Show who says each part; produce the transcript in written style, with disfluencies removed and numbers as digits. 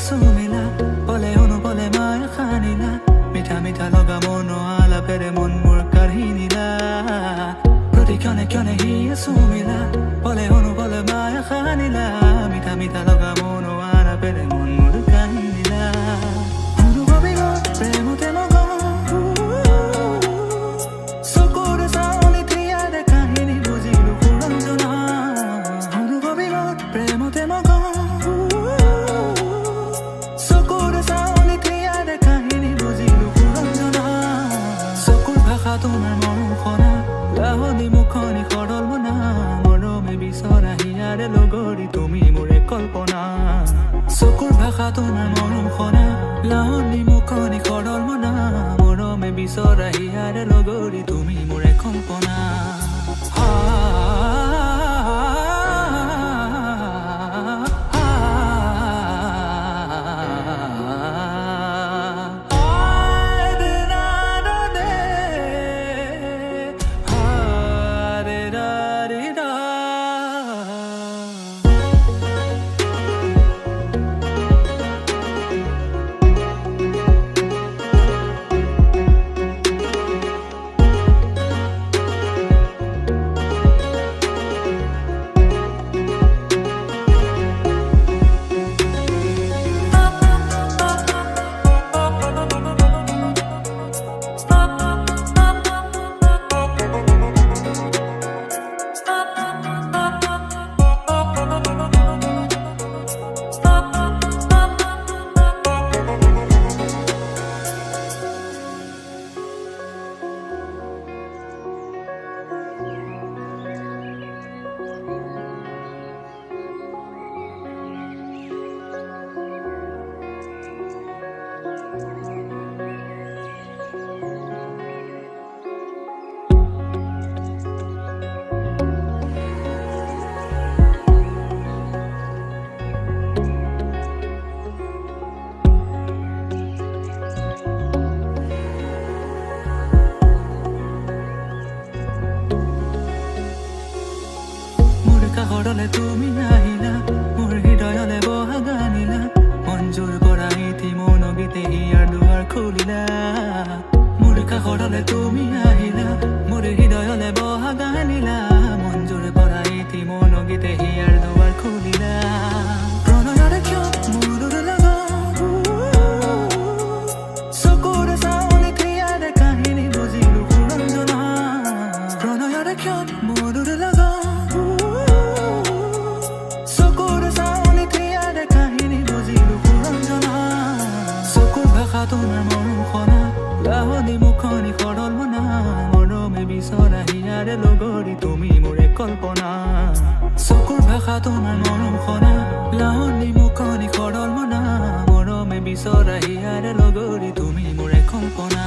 Speaker 1: সুমিলা বলে অনুবলে মায় খানিলা মিঠা মিঠা লগা মন আলা পেরে মন মোর কাঢ়ি নিলা প্রতি ক্ষণে ক্ষণে হিয়ে সুমিলা বলে অনুবলে মায় খানিলা মিঠা মিঠা লগা মন আলা পেরে মন মোর কাঢ়ি নিলা অনুভবী গো প্রেমতে মগন চকুৰে চাৱনি তিয়াৰে কাহিনী বুজিলো সুৰঞ্জনা অনুভবী গো প্ৰেমতে মগন চকুৰে চাৱনি তিয়াৰে কাহিনী বুজিলো সুৰঞ্জনা চকুৰ ভাষা তোমাৰ মৰম খনা লাহনি মুখনি সৰল মনা মৰমে বিচৰা হিয়াৰে লগৰী তুমি মোৰে কল্পনা চকুৰ ভাষা তোমাৰ মৰম খনা লাহনি মুখনি সৰল মনা মৰমে বিচৰা হিয়াৰে লগৰী তুমি মোৰে কল্পনা কাষৰলে তুমি আহিলা মোৰ হৃদয়লে বহা গানিলা মঞ্জুৰ কৰা ইতি মন গীতে হিয়াৰ দুৱাৰ খুলিলা মোৰ কাষৰলে তুমি আহিলা মোৰ হৃদয়লে বহা গানিলা মঞ্জুৰ কৰা ইতি মন গীতে হিয়াৰ দুৱাৰ খুলিলা প্ৰণয়ৰে ক্ষত মোৰৰ লগত চকুৰে চাৱনি তিয়াৰে কাহিনী বুজিলো সুৰঞ্জনা প্ৰণয়ৰে ক্ষত মোৰৰ লগত তোমাৰ মৰম খনা লাহনি মুখনি সৰল মনা মৰমে বিচৰা হিয়াৰে লগৰী তুমি মোৰে কল্পনা চকুৰ ভাষা তোমাৰ মৰম খনা লাহনি মুখনি সৰল মনা মৰমে বিচৰা হিয়াৰে লগৰী তুমি মোৰে কল্পনা